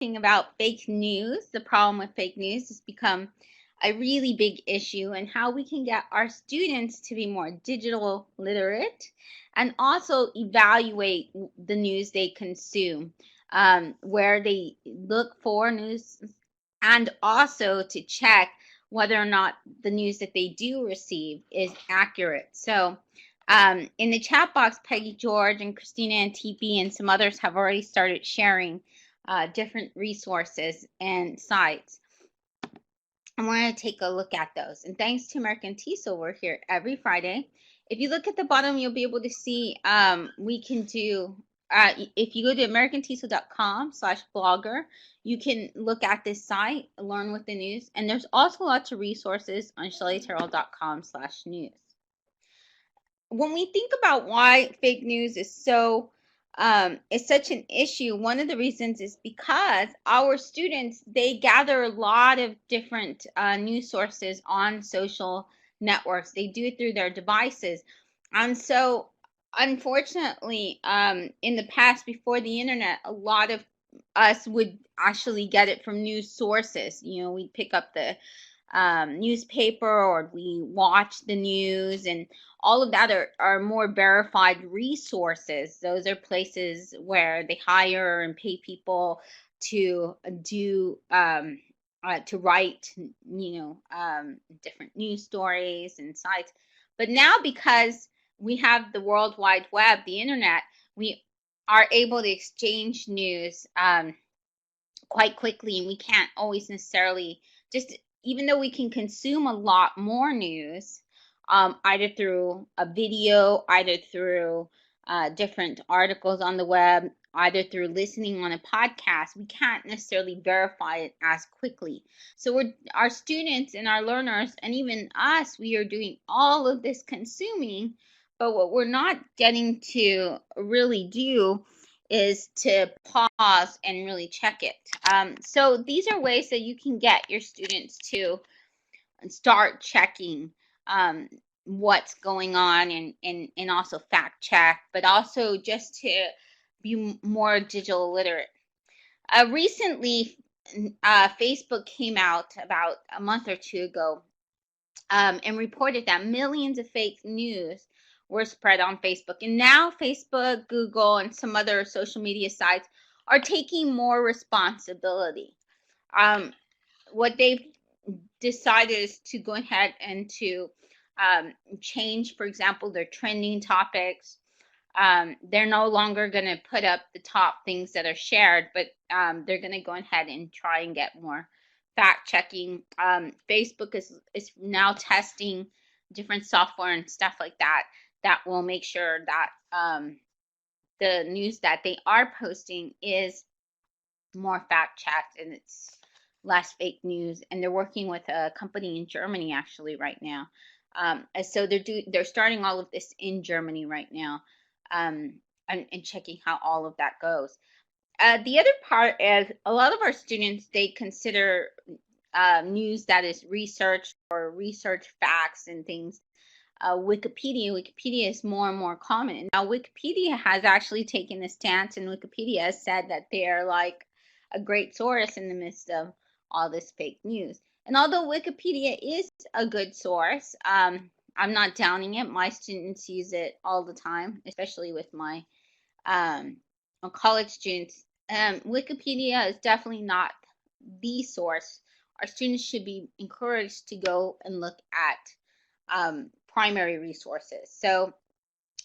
Talking about fake news. The problem with fake news has become a really big issue, and how we can get our students to be more digital literate and also evaluate the news they consume, where they look for news, and also to check whether or not the news that they do receive is accurate. So in the chat box, Peggy George and Christina Antipi and some others have already started sharing different resources and sites. I want to take a look at those. And thanks to American TESOL, we're here every Friday. If you look at the bottom, you'll be able to see we can do, if you go to americantesol.com/blogger, you can look at this site, learn with the news. And there's also lots of resources on shellyterrell.com/news. When we think about why fake news is such an issue, one of the reasons is because our students, they gather a lot of different news sources on social networks. They do it through their devices. And so unfortunately, in the past, before the internet, a lot of us would actually get it from news sources. We'd pick up the newspaper, or we watch the news, and all of that are more verified resources. Those are places where they hire and pay people to do to write different news stories and sites. But now, because we have the World Wide Web, the internet, we are able to exchange news quite quickly, and we can't always necessarily just, even though we can consume a lot more news, either through a video, either through different articles on the web, either through listening on a podcast, we can't necessarily verify it as quickly. So our students and our learners, and even us, we are doing all of this consuming, but what we're not getting to really do is to pause and really check it. So these are ways that you can get your students to start checking what's going on, and also fact check, but also just to be more digital literate. Recently, Facebook came out about a month or two ago and reported that millions of fake news were spread on Facebook. And now Facebook, Google, and some other social media sites are taking more responsibility. What they've decided is to go ahead and to change, for example, their trending topics. They're no longer going to put up the top things that are shared, but they're going to go ahead and try and get more fact checking. Facebook is now testing different software and stuff like that will make sure that the news that they are posting is more fact checked and it's less fake news. And they're working with a company in Germany actually right now. So they're starting all of this in Germany right now, and checking how all of that goes. The other part is a lot of our students, they consider news that is research or research facts and things. Wikipedia is more and more common. And now Wikipedia has actually taken a stance, and Wikipedia has said that they're like a great source in the midst of all this fake news. And although Wikipedia is a good source, I'm not downing it. My students use it all the time, especially with my college students. Wikipedia is definitely not the source. Our students should be encouraged to go and look at primary resources. So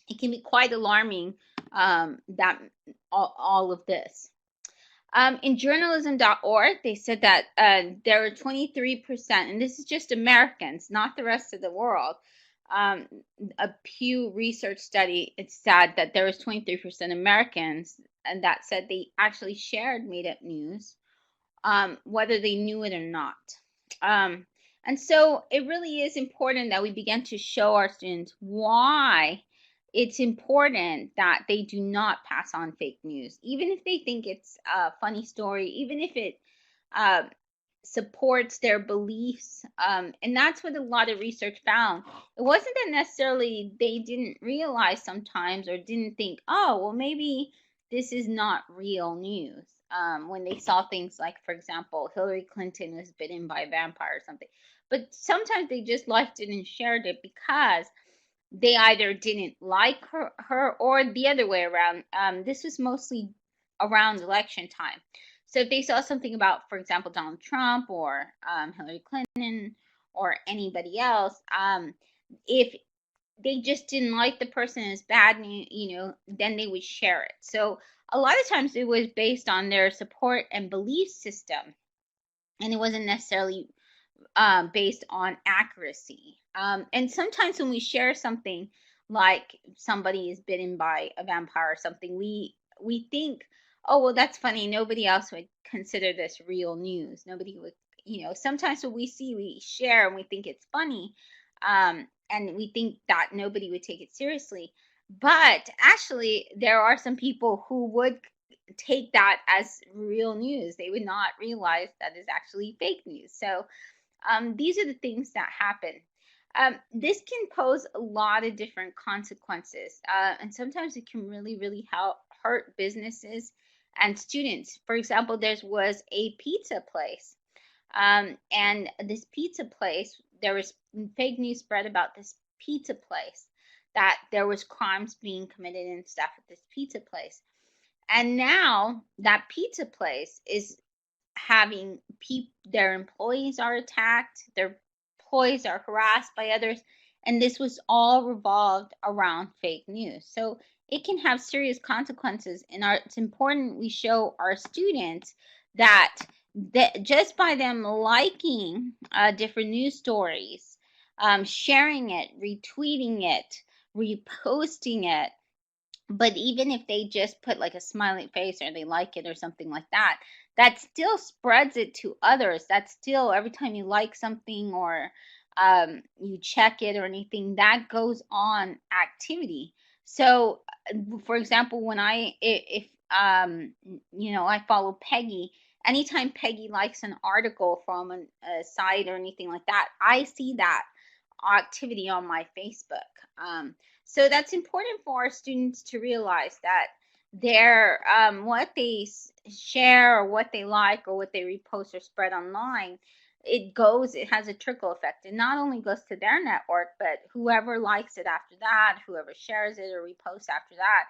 it can be quite alarming that all of this. In journalism.org, they said that there were 23%, and this is just Americans, not the rest of the world. A Pew Research Study, it said that there was 23% Americans, and that said they actually shared made-up news, whether they knew it or not. And so it really is important that we begin to show our students why it's important that they do not pass on fake news, even if they think it's a funny story, even if it supports their beliefs. And that's what a lot of research found. It wasn't that necessarily they didn't realize sometimes or didn't think, oh, well, maybe this is not real news. when they saw things like, for example, Hillary Clinton was bitten by a vampire or something. But sometimes they just liked it and shared it because they either didn't like her or the other way around. This was mostly around election time. So if they saw something about, for example, Donald Trump or Hillary Clinton or anybody else, if they just didn't like the person as bad, then they would share it. So a lot of times it was based on their support and belief system, and it wasn't necessarily based on accuracy. And sometimes when we share something like somebody is bitten by a vampire or something, we think, oh, well, that's funny. Nobody else would consider this real news. Nobody would, sometimes what we see, we share and we think it's funny. And we think that nobody would take it seriously. But actually, there are some people who would take that as real news. They would not realize that is actually fake news. So these are the things that happen. This can pose a lot of different consequences, and sometimes it can really, really hurt businesses and students. For example, there was a pizza place, and this pizza place, there was fake news spread about this pizza place, that there was crimes being committed and stuff at this pizza place. And now that pizza place is having their employees are attacked, their employees are harassed by others, and this was all revolved around fake news. So it can have serious consequences, and it's important we show our students that just by them liking different news stories, sharing it, retweeting it, reposting it, but even if they just put like a smiley face or they like it or something like that, that still spreads it to others. That's still, every time you like something or you check it or anything, that goes on activity. So for example, when if I follow Peggy, anytime Peggy likes an article from a site or anything like that, I see that activity on my Facebook. So that's important for our students to realize that their what they share or what they like or what they repost or spread online, it has a trickle effect. It not only goes to their network, but whoever likes it after that, whoever shares it or reposts after that,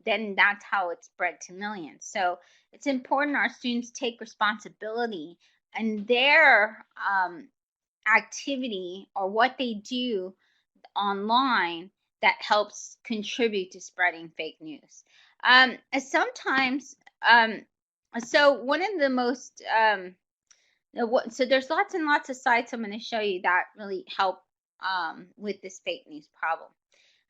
then that's how it's spread to millions. So it's important our students take responsibility and their activity or what they do online that helps contribute to spreading fake news. Sometimes, so one of the most, so there's lots and lots of sites I'm going to show you that really help with this fake news problem.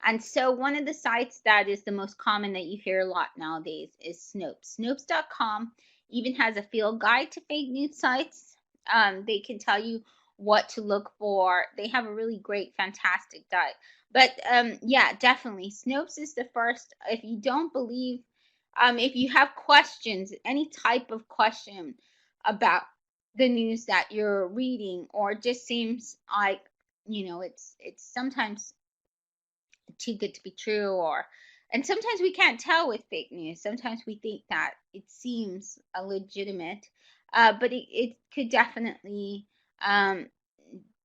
And so one of the sites that is the most common that you hear a lot nowadays is Snopes. Snopes.com even has a field guide to fake news sites. They can tell you what to look for. They have a really great, fantastic guide. But yeah, definitely, Snopes is the first. If you don't believe, if you have questions, any type of question about the news that you're reading, or it just seems like, it's sometimes too good to be true, and sometimes we can't tell with fake news. Sometimes we think that it seems legitimate, but it could definitely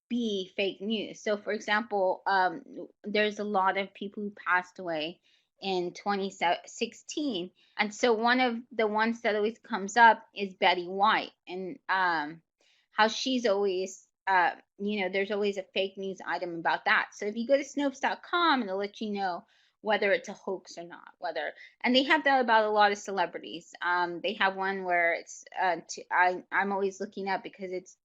be fake news. So for example, there's a lot of people who passed away in 2016, and so one of the ones that always comes up is Betty White, and how she's always there's always a fake news item about that. So if you go to Snopes.com, it'll let you know whether it's a hoax or not, and they have that about a lot of celebrities. They have one where it's I'm always looking up because it's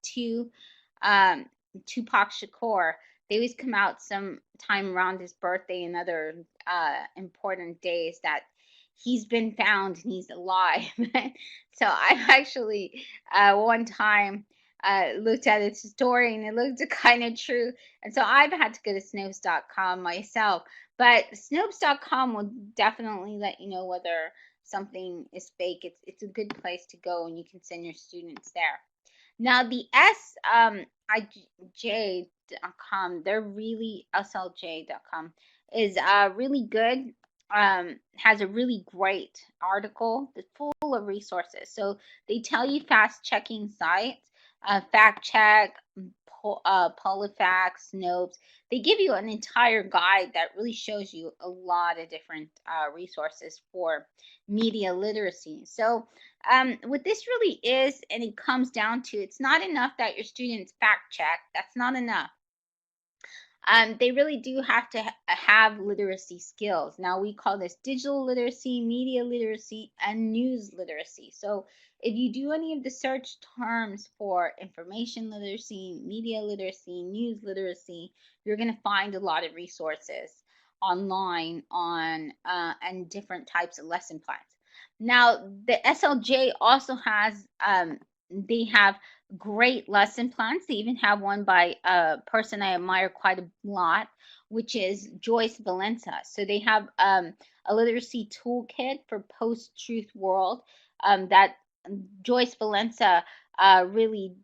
Tupac Shakur. They always come out sometime around his birthday and other important days that he's been found and he's alive. So I've actually one time looked at its story and it looked kind of true. And so I've had to go to Snopes.com myself. But Snopes.com will definitely let you know whether something is fake. It's a good place to go, and you can send your students there. Now the SJcom, they're really SLJ.com is really good. has a really great article that's full of resources. So they tell you fast checking sites, fact check, PolitiFact, Snopes. They give you an entire guide that really shows you a lot of different resources for media literacy. So what this really is, and it comes down to, it's not enough that your students fact check. That's not enough. They really do have to have literacy skills. Now, we call this digital literacy, media literacy, and news literacy. So if you do any of the search terms for information literacy, media literacy, news literacy, you're going to find a lot of resources online on and different types of lesson plans. Now, the SLJ also has, they have great lesson plans. They even have one by a person I admire quite a lot, which is Joyce Valenza. So they have a literacy toolkit for post-truth world that Joyce Valenza really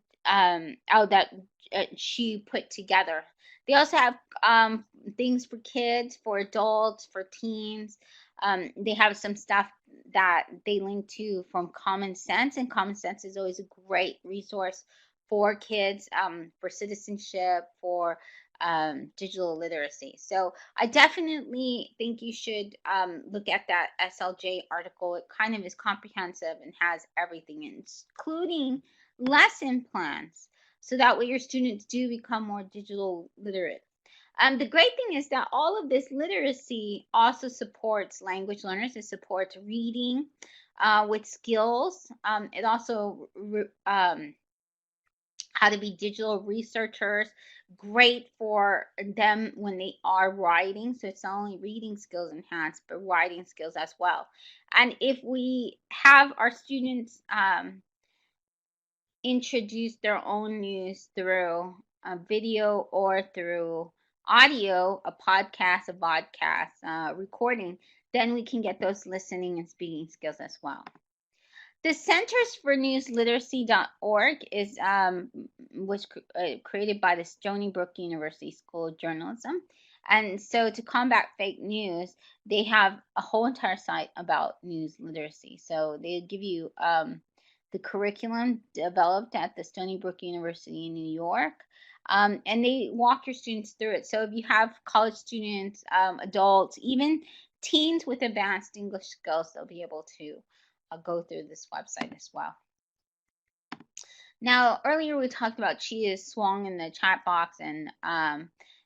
she put together. They also have things for kids, for adults, for teens. They have some stuff that they link to from Common Sense, and Common Sense is always a great resource for kids, for citizenship, for digital literacy. So I definitely think you should look at that SLJ article. It kind of is comprehensive and has everything, including lesson plans, so that way your students do become more digital literate. The great thing is that all of this literacy also supports language learners. It supports reading with skills. It also how to be digital researchers, great for them when they are writing. So it's not only reading skills enhanced, but writing skills as well. And if we have our students introduce their own news through a video or through audio, a podcast, a vodcast, recording, then we can get those listening and speaking skills as well. The Centers for News Literacy.org was created by the Stony Brook University School of Journalism. And so to combat fake news, they have a whole entire site about news literacy. So they give you the curriculum developed at the Stony Brook University in New York. And they walk your students through it. So if you have college students, adults, even teens with advanced English skills, they'll be able to go through this website as well. Now, earlier we talked about Chia Swong in the chat box, and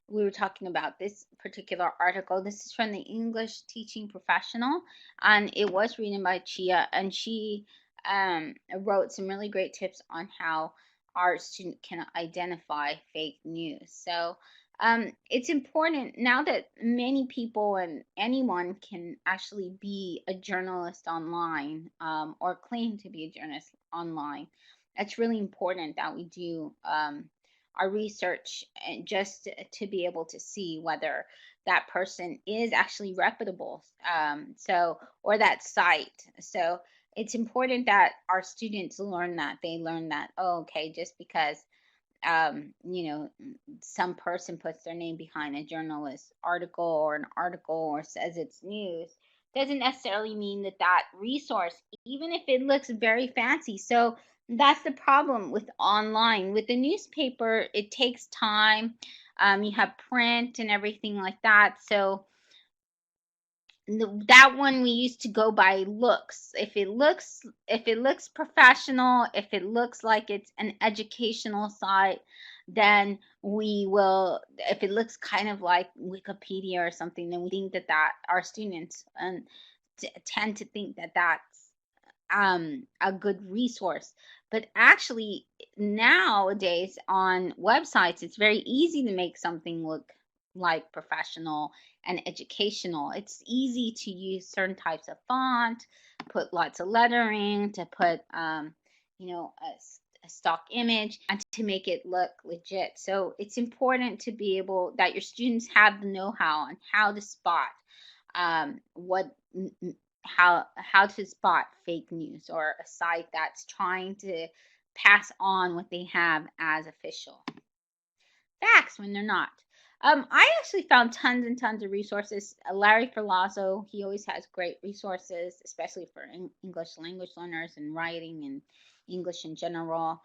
we were talking about this particular article. This is from the English Teaching Professional, and it was written by Chia, and she wrote some really great tips on how our student can identify fake news. So it's important now that many people and anyone can actually be a journalist online or claim to be a journalist online. It's really important that we do our research just to be able to see whether that person is actually reputable, or that site. So it's important that our students learn that. They learn that, oh, okay, just because some person puts their name behind a journalist article or an article or says it's news, doesn't necessarily mean that that resource, even if it looks very fancy. So that's the problem with online. With the newspaper, it takes time. You have print and everything like that. So that one we used to go by looks. If it looks professional, if it looks like it's an educational site, then we will. If it looks kind of like Wikipedia or something, then we think that our students tend to think that that's a good resource. But actually, nowadays on websites, it's very easy to make something look like professional and educational. It's easy to use certain types of font, put lots of lettering, to put a stock image, and to make it look legit. So it's important to be able that your students have the know-how on how to spot how to spot fake news or a site that's trying to pass on what they have as official facts when they're not. I actually found tons and tons of resources. Larry Ferlazzo, he always has great resources, especially for English language learners and writing and English in general.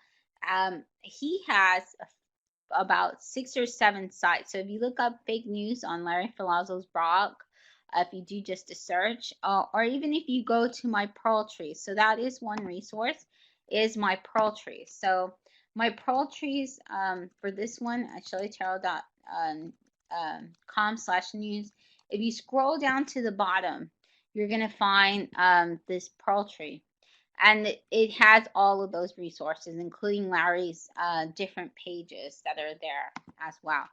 He has about 6 or 7 sites. So if you look up fake news on Larry Ferlazzo's blog, if you do just a search, or even if you go to my Pearl Trees, so that is one resource, is my Pearl Trees. So my Pearl Trees for this one at shelleytarot.com/news. If you scroll down to the bottom, you're gonna find this Pearl Tree, and it has all of those resources, including Larry's different pages that are there as well.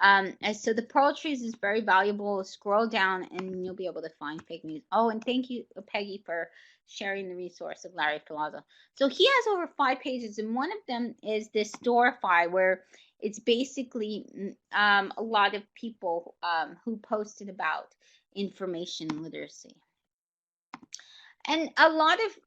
And so the Pearl Trees is very valuable. Scroll down and you'll be able to find fake news. Oh, and thank you, Peggy, for sharing the resource of Larry Filazzo. So he has over 5 pages, and one of them is this Storify, where it's basically a lot of people who posted about information literacy. And a lot of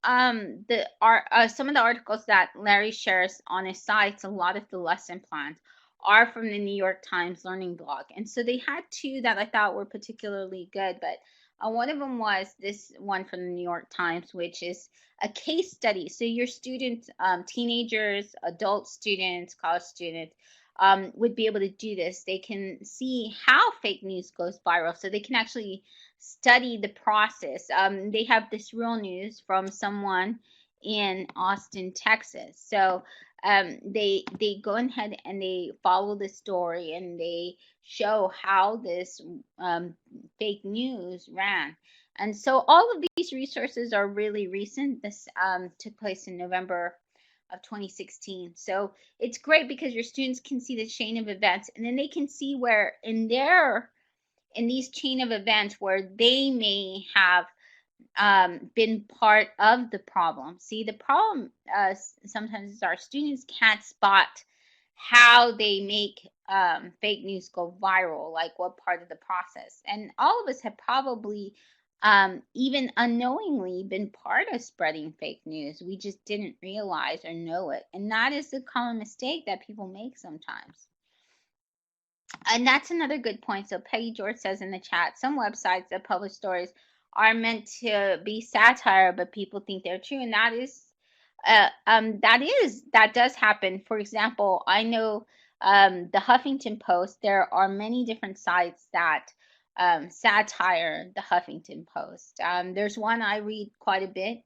some of the articles that Larry shares on his sites, a lot of the lesson plans are from the New York Times Learning blog. And so they had 2 that I thought were particularly good, but one of them was this one from the New York Times, which is a case study. So your students, teenagers, adult students, college students, would be able to do this. They can see how fake news goes viral, so they can actually study the process. They have this real news from someone in Austin, Texas. So they go ahead and they follow the story, and they show how this fake news ran. And so all of these resources are really recent. This took place in November of 2016. So it's great because your students can see the chain of events, and then they can see where in these chain of events where they may have been part of the problem. See, the problem sometimes is our students can't spot how they make fake news go viral, like what part of the process. And all of us have probably even unknowingly been part of spreading fake news. We just didn't realize or know it. And that is the common mistake that people make sometimes. And that's another good point. So Peggy George says in the chat, some websites that publish stories are meant to be satire, but people think they're true. And that does happen. For example, I know the Huffington Post, there are many different sites that satire the Huffington Post. There's one I read quite a bit,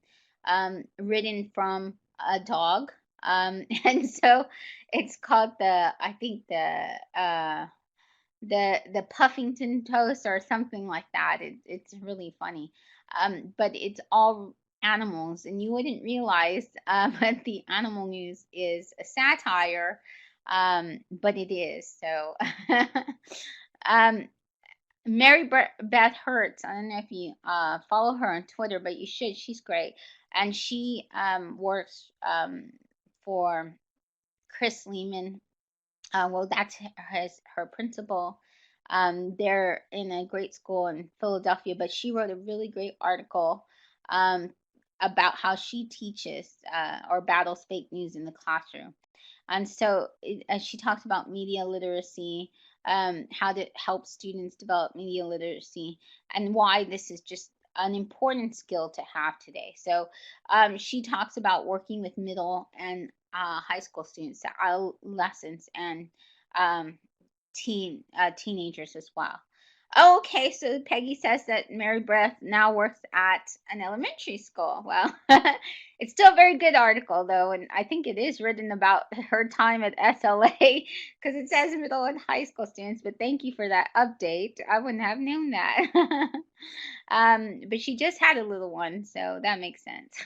written from a dog. And so it's called the Puffington Toast or something like that. It's really funny. But it's all animals, and you wouldn't realize that the animal news is a satire, but it is. So Mary Beth Hertz, I don't know if you follow her on Twitter, but you should. She's great. And she works for Chris Lehman. Well, that's her principal. They're in a great school in Philadelphia, but she wrote a really great article about how she teaches or battles fake news in the classroom. And so she talks about media literacy, how to help students develop media literacy, and why this is just an important skill to have today. So she talks about working with middle and high school students, adolescents, and teenagers as well. Okay, so Peggy says that Mary Beth now works at an elementary school. Well, it's still a very good article, though, and I think it is written about her time at SLA because it says middle and high school students, but thank you for that update. I wouldn't have known that. But she just had a little one, so that makes sense.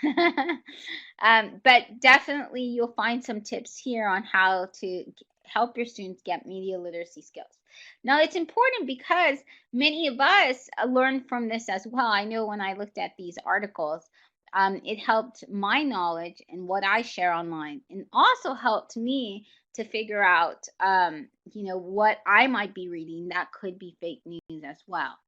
But definitely you'll find some tips here on how to help your students get media literacy skills. Now, it's important because many of us learn from this as well. I know when I looked at these articles, it helped my knowledge and what I share online, and also helped me to figure out, what I might be reading that could be fake news as well.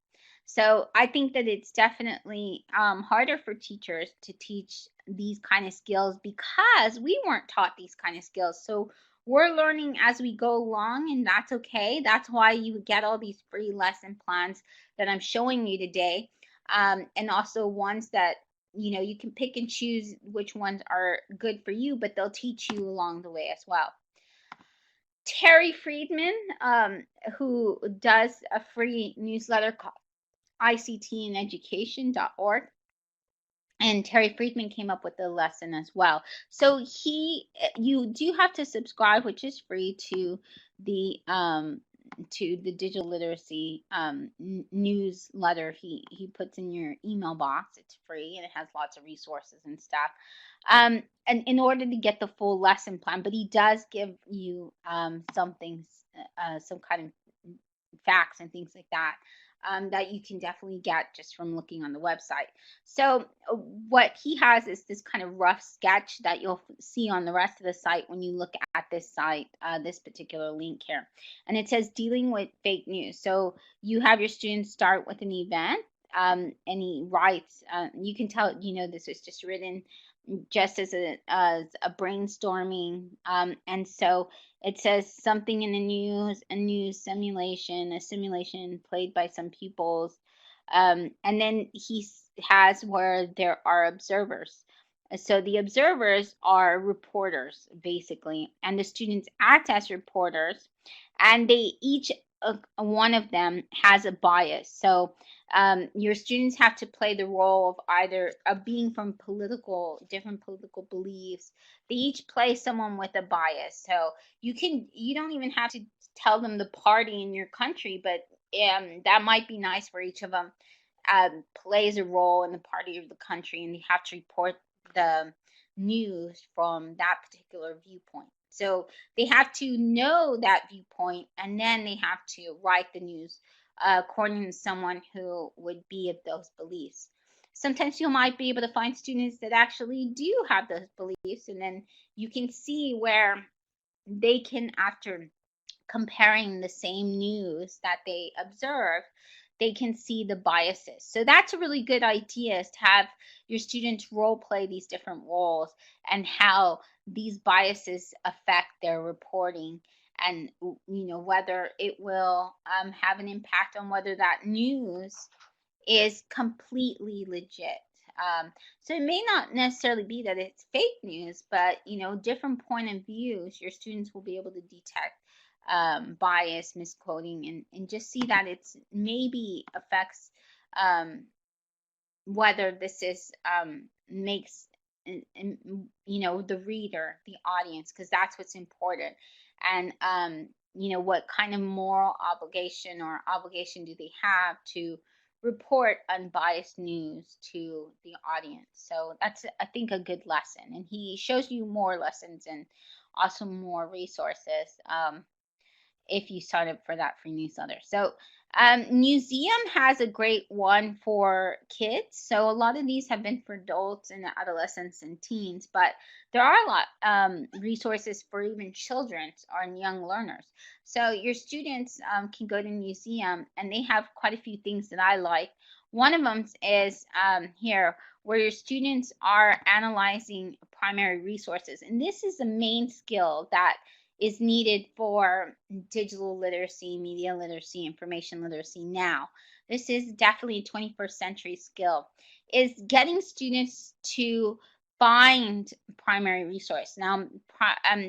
So I think that it's definitely harder for teachers to teach these kind of skills because we weren't taught these kind of skills. So we're learning as we go along, and that's okay. That's why you get all these free lesson plans that I'm showing you today, and also ones that you can pick and choose which ones are good for you, but they'll teach you along the way as well. Terry Friedman, who does a free newsletter called ictandeducation.org. And Terry Friedman came up with the lesson as well. So you do have to subscribe, which is free, to the digital literacy newsletter he puts in your email box. It's free and it has lots of resources and stuff. And in order to get the full lesson plan, but he does give you some things, some kind of facts and things like that. That you can definitely get just from looking on the website. So what he has is this kind of rough sketch that you'll see on the rest of the site when you look at this site, this particular link here. And it says dealing with fake news. So you have your students start with an event, and he writes, you can tell, this was just written just as a brainstorming, and so it says something in the news, a news simulation, a simulation played by some pupils, and then he has where there are observers. So the observers are reporters basically, and the students act as reporters, and they each one of them has a bias. So your students have to play the role of either being from different political beliefs. They each play someone with a bias. So you don't even have to tell them the party in your country, but that might be nice for each of them. Plays a role in the party of the country, and they have to report the news from that particular viewpoint. So they have to know that viewpoint, and then they have to write the news according to someone who would be of those beliefs. Sometimes you might be able to find students that actually do have those beliefs, and then you can see where they can, after comparing the same news that they observe, they can see the biases. So that's a really good idea, is to have your students role play these different roles and how these biases affect their reporting, and whether it will have an impact on whether that news is completely legit. So it may not necessarily be that it's fake news, but different point of views, your students will be able to detect bias, misquoting, and just see that it's maybe affects whether this is makes the reader, the audience, because that's what's important, and what kind of moral obligation do they have to report unbiased news to the audience. So that's, I think, a good lesson, and he shows you more lessons and also more resources if you sign up for that free newsletter. So Museum has a great one for kids. So a lot of these have been for adults and adolescents and teens, but there are a lot resources for even children or young learners. So your students can go to Museum, and they have quite a few things that I like. One of them is here, where your students are analyzing primary resources. And this is the main skill that is needed for digital literacy, media literacy, information literacy now. This is definitely a 21st century skill, is getting students to find primary resource. Now,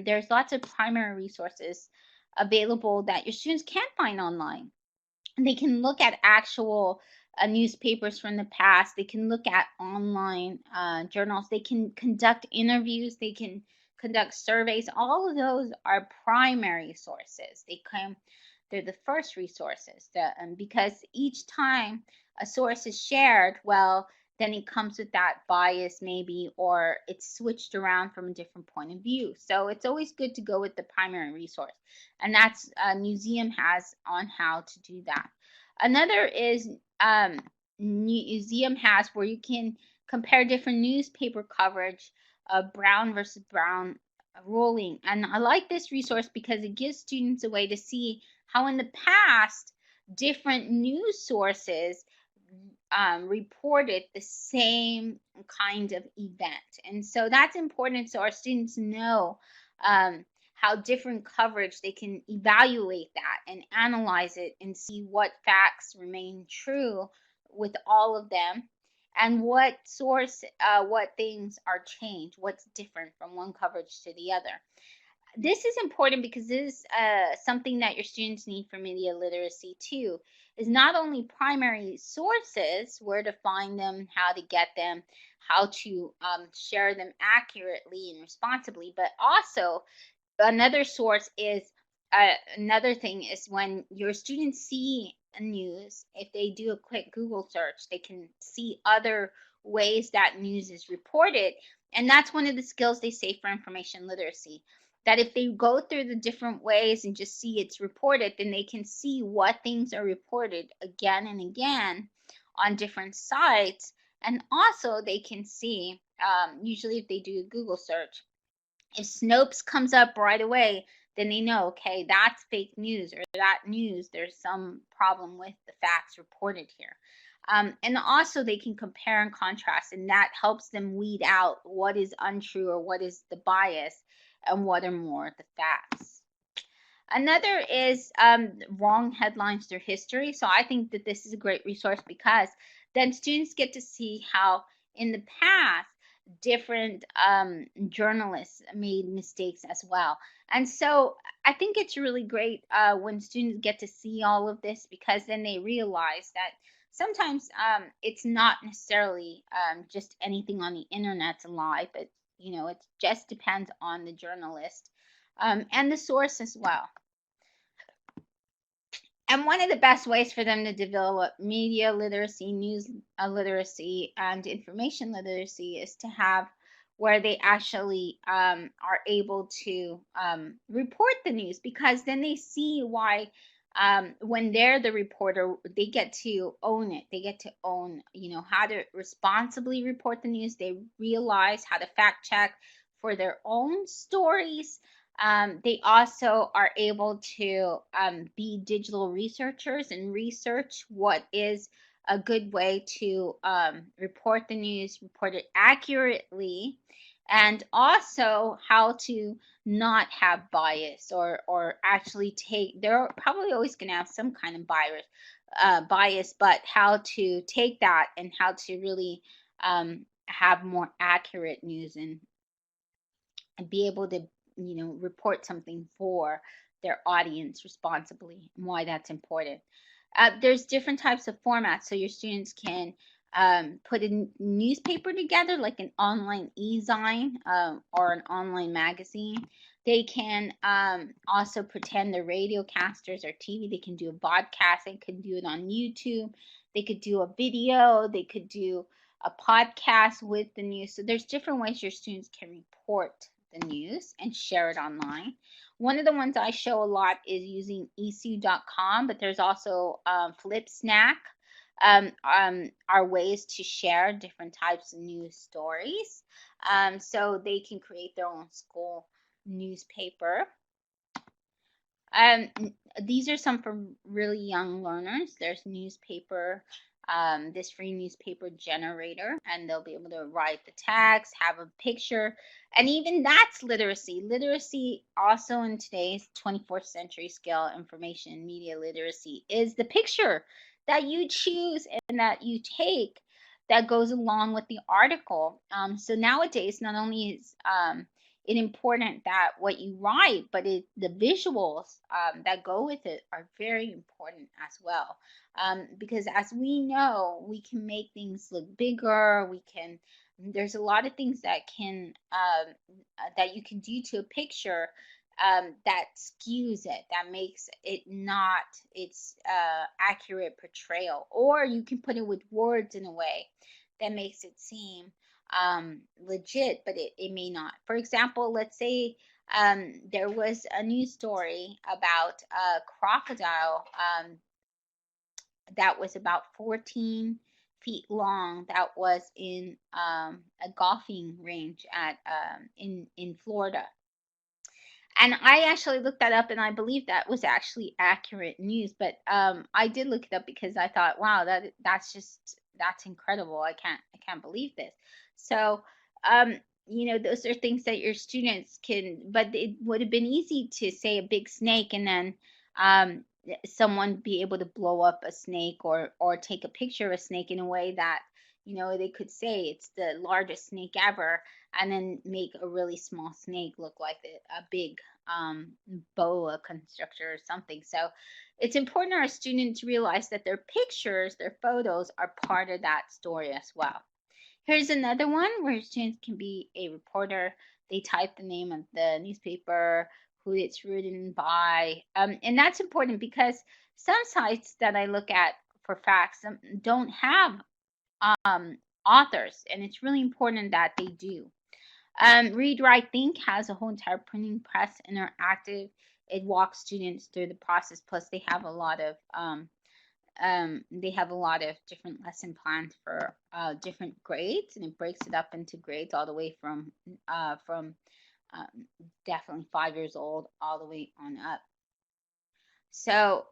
there's lots of primary resources available that your students can find online. They can look at actual newspapers from the past. They can look at online journals. They can conduct interviews. They can conduct surveys. All of those are primary sources. They're the first resources, because each time a source is shared, well, then it comes with that bias maybe, or it's switched around from a different point of view. So it's always good to go with the primary resource, and that's Museum has on how to do that. Another is Museum has where you can compare different newspaper coverage of Brown versus Brown ruling. And I like this resource because it gives students a way to see how in the past different news sources reported the same kind of event. And so that's important, so our students know how different coverage, they can evaluate that and analyze it and see what facts remain true with all of them, and what what things are changed, what's different from one coverage to the other. This is important because this is something that your students need for media literacy too, is not only primary sources, where to find them, how to get them, how to share them accurately and responsibly, but also another source is another thing is when your students see news, if they do a quick Google search, they can see other ways that news is reported. And that's one of the skills they say for information literacy, that if they go through the different ways and just see it's reported, then they can see what things are reported again and again on different sites. And also they can see, usually if they do a Google search, if Snopes comes up right away, then they know, okay, that's fake news, or that news, there's some problem with the facts reported here. And also they can compare and contrast, and that helps them weed out what is untrue or what is the bias and what are more the facts. Another is wrong headlines through history. So I think that this is a great resource because then students get to see how in the past different journalists made mistakes as well. And so I think it's really great when students get to see all of this, because then they realize that sometimes it's not necessarily just anything on the internet's a lie, but it just depends on the journalist and the source as well. And one of the best ways for them to develop media literacy, news literacy, and information literacy is to have where they actually are able to report the news, because then they see why when they're the reporter, they get to own it. They get to own, how to responsibly report the news. They realize how to fact check for their own stories. They also are able to be digital researchers and research what is a good way to report the news, report it accurately, and also how to not have bias, or actually take, they're probably always going to have some kind of bias, but how to take that and how to really have more accurate news and be able to report something for their audience responsibly, and why that's important. There's different types of formats, so your students can put a newspaper together, like an online e-zine or an online magazine. They can also pretend they're radio casters or TV. They can do a podcast. They can do it on YouTube. They could do a video. They could do a podcast with the news. So there's different ways your students can report the news and share it online. One of the ones I show a lot is using ecu.com, but there's also FlipSnack are ways to share different types of news stories. So they can create their own school newspaper. These are some for really young learners. There's newspaper, this free newspaper generator, and they'll be able to write the text, have a picture, and even that's literacy. Literacy also in today's 24th century scale information media literacy is the picture that you choose and that you take that goes along with the article. So nowadays, not only is it important that what you write, but the visuals that go with it are very important as well. Because as we know, we can make things look bigger. There's a lot of things that that you can do to a picture that skews it, that makes it not its accurate portrayal. Or you can put it with words in a way that makes it seem legit, but it may not. For example, let's say there was a news story about a crocodile that was about 14 feet long, that was in a golfing range in Florida. And I actually looked that up, and I believe that was actually accurate news. But I did look it up because I thought, wow, that's incredible. I can't believe this. So those are things that your students can, but it would have been easy to say a big snake and then um, someone be able to blow up a snake or take a picture of a snake in a way that, they could say it's the largest snake ever and then make a really small snake look like a big boa constrictor or something. So it's important our students realize that their pictures, their photos are part of that story as well. Here's another one where students can be a reporter. They type the name of the newspaper, who it's written by. And that's important because some sites that I look at for facts don't have authors, and it's really important that they do. Read, Write, Think has a whole entire printing press interactive. It walks students through the process. Plus, they have a lot of different lesson plans for different grades, and it breaks it up into grades all the way from definitely 5 years old all the way on up. So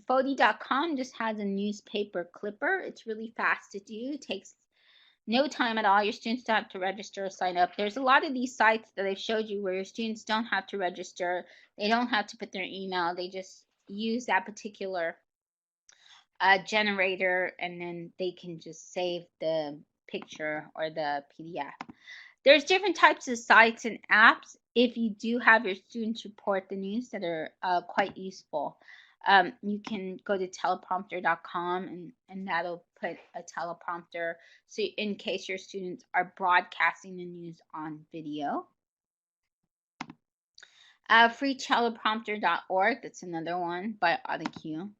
Foti.com just has a newspaper clipper. It's really fast to do. It takes no time at all. Your students don't have to register or sign up. There's a lot of these sites that I've showed you where your students don't have to register. They don't have to put their email. They just use that particular generator, and then they can just save the picture or the PDF. There's different types of sites and apps if you do have your students report the news that are quite useful. You can go to teleprompter.com and that'll put a teleprompter so in case your students are broadcasting the news on video. Freeteleprompter.org, that's another one by autocue.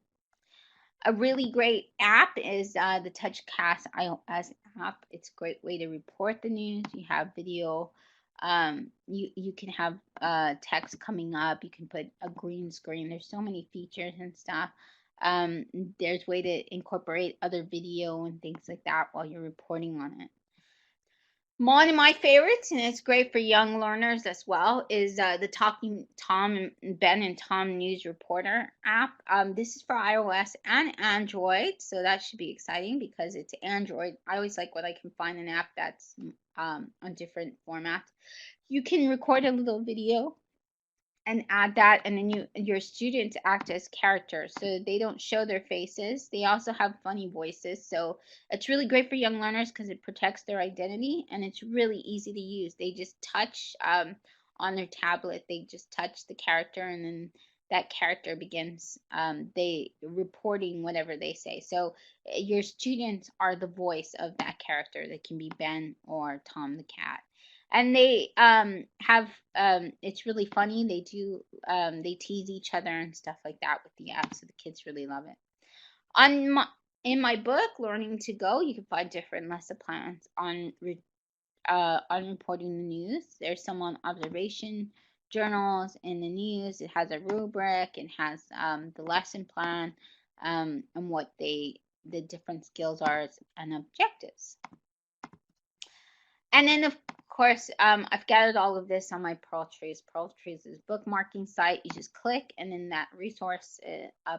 A really great app is the touchpass iOS app. It's a great way to report the news. You have video. You can have text coming up. You can put a green screen. There's so many features and stuff. There's a way to incorporate other video and things like that while you're reporting on it. One of my favorites, and it's great for young learners as well, is the Talking Tom and Ben and Tom News Reporter app. This is for iOS and Android, so that should be exciting because it's Android. I always like when I can find an app that's on different formats. You can record a little video and add that, and then your students act as characters, so they don't show their faces. They also have funny voices, so it's really great for young learners because it protects their identity, and it's really easy to use. They just touch on their tablet, they just touch the character, and then that character begins they reporting whatever they say. So your students are the voice of that character. They can be Ben or Tom the cat. And they have it's really funny. They do they tease each other and stuff like that with the app, so the kids really love it. In my book, Learning to Go, you can find different lesson plans on reporting the news. There's some on observation journals in the news. It has a rubric and has the lesson plan and what the different skills are and objectives. And then, of course, I've gathered all of this on my Pearl Trees. Pearl Trees is a bookmarking site. You just click, and then that resource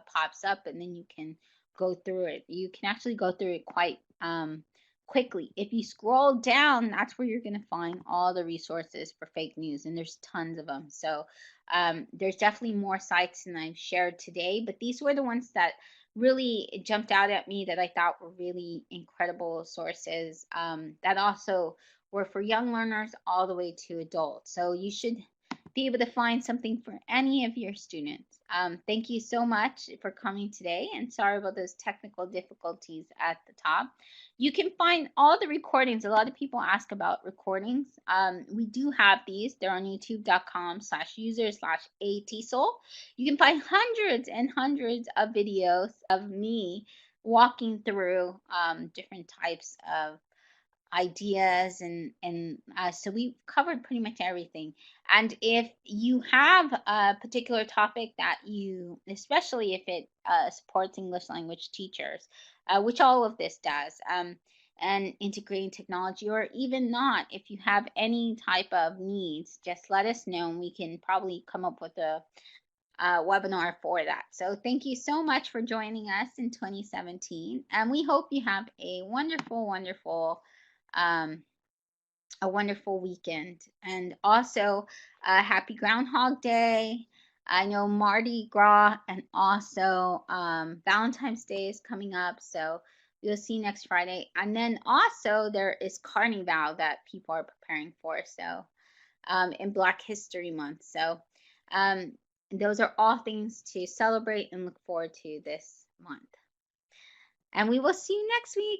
pops up, and then you can go through it. You can actually go through it quite quickly. If you scroll down, that's where you're going to find all the resources for fake news, and there's tons of them. So there's definitely more sites than I've shared today, but these were the ones that really jumped out at me that I thought were really incredible sources that also were for young learners all the way to adults. So you should be able to find something for any of your students. Thank you so much for coming today, and sorry about those technical difficulties at the top. You can find all the recordings. A lot of people ask about recordings. We do have these. They're on youtube.com/user/TESOL. You can find hundreds and hundreds of videos of me walking through different types of ideas, and so we've covered pretty much everything. And if you have a particular topic that you, especially if it supports English language teachers, which all of this does, and integrating technology, or even not, if you have any type of needs, just let us know and we can probably come up with a webinar for that. So thank you so much for joining us in 2017, and we hope you have a wonderful a wonderful weekend. And also, happy Groundhog Day. I know Mardi Gras and also Valentine's Day is coming up. So we'll see you next Friday. And then also, there is Carnival that people are preparing for. So in Black History Month. So um, those are all things to celebrate and look forward to this month. And we will see you next week.